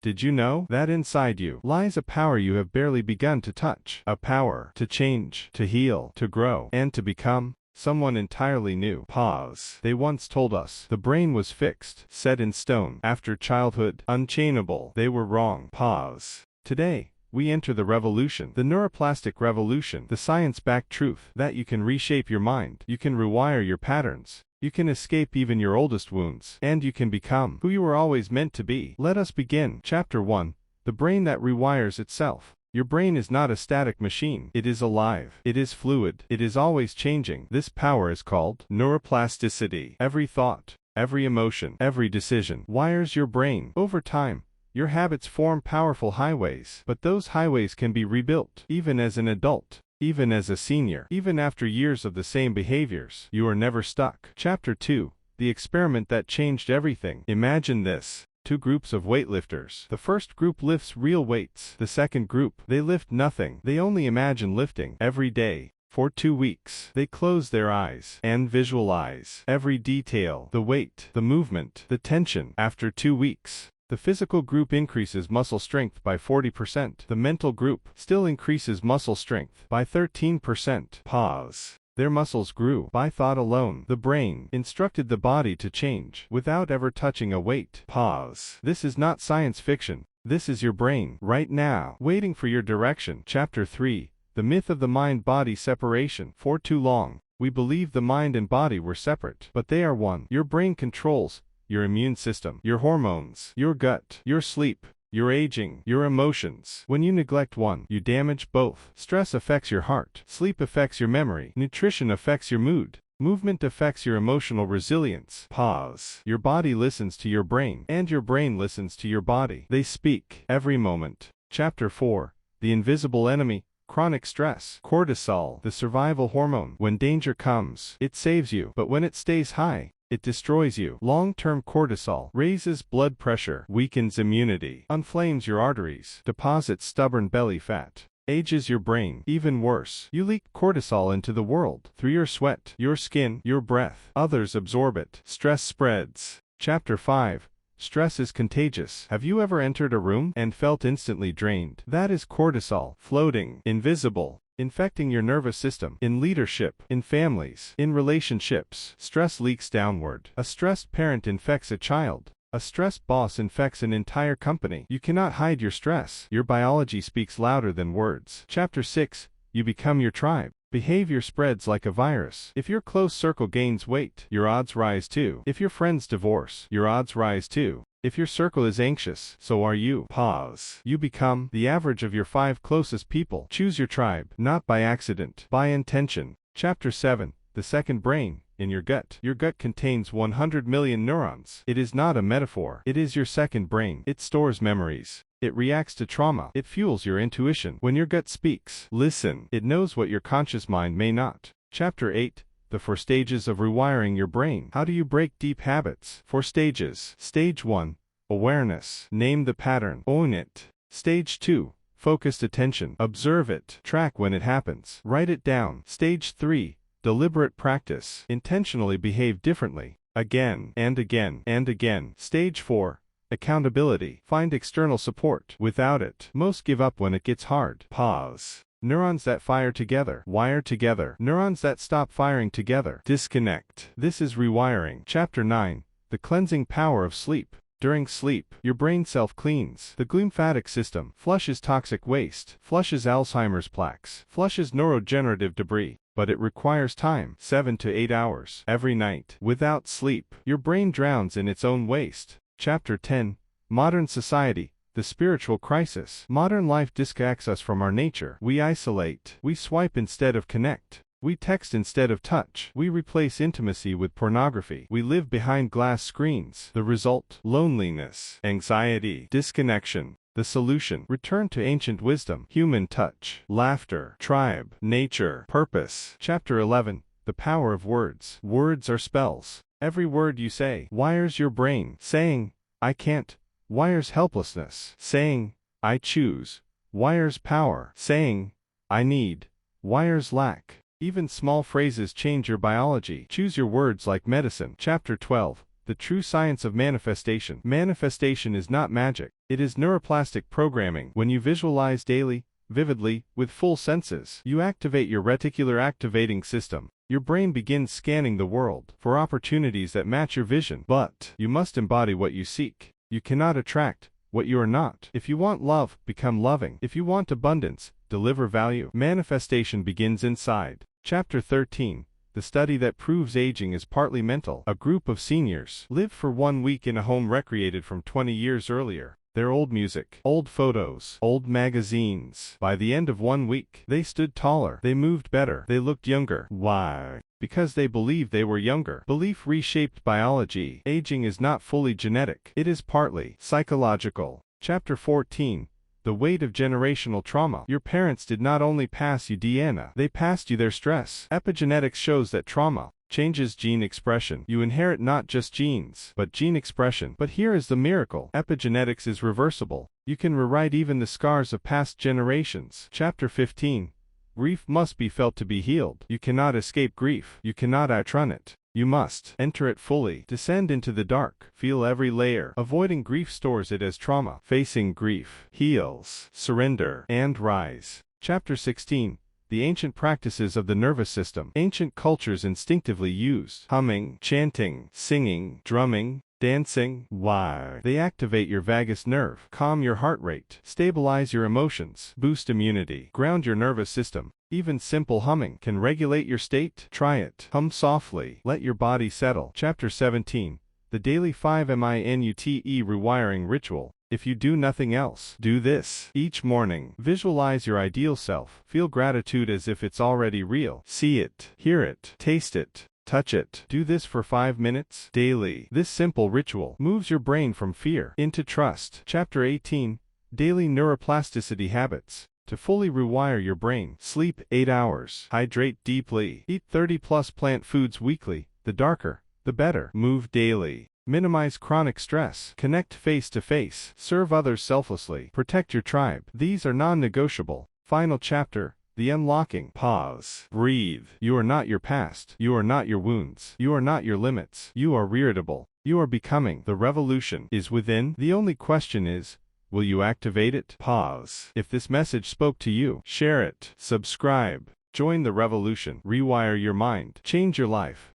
Did you know that inside you lies a power you have barely begun to touch? A power to change, to heal, to grow, and to become someone entirely new. Pause. They once told us the brain was fixed, set in stone, after childhood, unchainable. They were wrong. Pause. Today, we enter the revolution, the neuroplastic revolution, the science-backed truth that you can reshape your mind, you can rewire your patterns, you can escape even your oldest wounds, and you can become who you were always meant to be. Let us begin. Chapter 1. The brain that rewires itself. Your brain is not a static machine. It is alive. It is fluid. It is always changing. This power is called neuroplasticity. Every thought, every emotion, every decision wires your brain. Over time, your habits form powerful highways, but those highways can be rebuilt, even as an adult, even as a senior, even after years of the same behaviors. You are never stuck. Chapter 2. The experiment that changed everything. Imagine this. Two groups of weightlifters. The first group lifts real weights. The second group, they lift nothing. They only imagine lifting. Every day, for 2 weeks, they close their eyes and visualize every detail, the weight, the movement, the tension. After 2 weeks, the physical group increases muscle strength by 40%. The mental group still increases muscle strength by 13%. Pause. Their muscles grew by thought alone. The brain instructed the body to change without ever touching a weight. Pause. This is not science fiction. This is your brain right now, waiting for your direction. Chapter 3. The myth of the mind-body separation. For too long, we believed the mind and body were separate, but they are one. Your brain controls your immune system, your hormones, your gut, your sleep, your aging, your emotions. When you neglect one, you damage both. Stress affects your heart. Sleep affects your memory. Nutrition affects your mood. Movement affects your emotional resilience. Pause. Your body listens to your brain, and your brain listens to your body. They speak every moment. Chapter 4. The invisible enemy. Chronic stress. Cortisol, the survival hormone. When danger comes, it saves you, but when it stays high, it destroys you. Long-term cortisol raises blood pressure, weakens immunity, inflames your arteries, deposits stubborn belly fat, ages your brain. Even worse, you leak cortisol into the world through your sweat, your skin, your breath. Others absorb it. Stress spreads. Chapter 5. Stress is contagious. Have you ever entered a room and felt instantly drained? That is cortisol, floating, invisible, infecting your nervous system. In leadership, in families, in relationships, stress leaks downward. A stressed parent infects a child. A stressed boss infects an entire company. You cannot hide your stress. Your biology speaks louder than words. Chapter 6. You become your tribe. Behavior spreads like a virus. If your close circle gains weight, your odds rise too. If your friends divorce, your odds rise too. If your circle is anxious, so are you. Pause. You become the average of your 5 closest people. Choose your tribe, not by accident, by intention. Chapter 7. The second brain. In your gut. Your gut contains 100 million neurons. It is not a metaphor. It is your second brain. It stores memories. It reacts to trauma. It fuels your intuition. When your gut speaks, listen. It knows what your conscious mind may not. Chapter 8. The 4 stages of rewiring your brain. How do you break deep habits? 4 stages. Stage 1. Awareness. Name the pattern. Own it. Stage 2. Focused attention. Observe it. Track when it happens. Write it down. Stage 3. Deliberate practice. Intentionally behave differently. Again and again and again. Stage 4. Accountability. Find external support. Without it, most give up when it gets hard. Pause. Neurons that fire together, wire together. Neurons that stop firing together, disconnect. This is rewiring. Chapter 9. The cleansing power of sleep. During sleep, your brain self-cleans. The glymphatic system flushes toxic waste, flushes Alzheimer's plaques, flushes neurodegenerative debris. But it requires time, 7 to 8 hours, every night. Without sleep, your brain drowns in its own waste. Chapter 10. Modern society. The spiritual crisis. Modern life disconnects us from our nature. We isolate. We swipe instead of connect. We text instead of touch. We replace intimacy with pornography. We live behind glass screens. The result? Loneliness, anxiety, disconnection. The solution? Return to ancient wisdom, human touch, laughter, tribe, nature, purpose. Chapter 11. The power of words. Words are spells. Every word you say wires your brain. Saying, I can't, wires helplessness. Saying, I choose, wires power. Saying, I need, wires lack. Even small phrases change your biology. Choose your words like medicine. Chapter 12. The true science of manifestation. Manifestation is not magic. It is neuroplastic programming. When you visualize daily, vividly, with full senses, you activate your reticular activating system. Your brain begins scanning the world for opportunities that match your vision. But you must embody what you seek. You cannot attract what you are not. If you want love, become loving. If you want abundance, deliver value. Manifestation begins inside. Chapter 13. The study that proves aging is partly mental. A group of seniors lived for 1 week in a home recreated from 20 years earlier. Their old music, old photos, old magazines. By the end of 1 week, they stood taller, they moved better, they looked younger. Why? Because they believed they were younger. Belief reshaped biology. Aging is not fully genetic. It is partly psychological. Chapter 14. The weight of generational trauma. Your parents did not only pass you DNA, they passed you their stress. Epigenetics shows that trauma changes gene expression. You inherit not just genes, but gene expression. But here is the miracle. Epigenetics is reversible. You can rewrite even the scars of past generations. Chapter 15. Grief must be felt to be healed. You cannot escape grief. You cannot outrun it. You must enter it fully, descend into the dark, feel every layer. Avoiding grief stores it as trauma. Facing grief heals, surrender, and rise. Chapter 16. The ancient practices of the nervous system. Ancient cultures instinctively used humming, chanting, singing, drumming, dancing. Why? They activate your vagus nerve, calm your heart rate, stabilize your emotions, boost immunity, ground your nervous system. Even simple humming can regulate your state. Try it. Hum softly. Let your body settle. Chapter 17. The daily 5-minute rewiring ritual. If you do nothing else, do this. Each morning, visualize your ideal self. Feel gratitude as if it's already real. See it, hear it, taste it, touch it. Do this for 5 minutes daily. This simple ritual moves your brain from fear into trust. Chapter 18. Daily neuroplasticity habits. To fully rewire your brain, sleep 8 hours, hydrate deeply, eat 30+ plant foods weekly, the darker, the better. Move daily. Minimize chronic stress. Connect face to face. Serve others selflessly. Protect your tribe. These are non-negotiable. Final chapter. The unlocking. Pause. Breathe. You are not your past. You are not your wounds. You are not your limits. You are readable. You are becoming. The revolution is within. The only question is, will you activate it? Pause. If this message spoke to you, share it. Subscribe. Join the revolution. Rewire your mind. Change your life.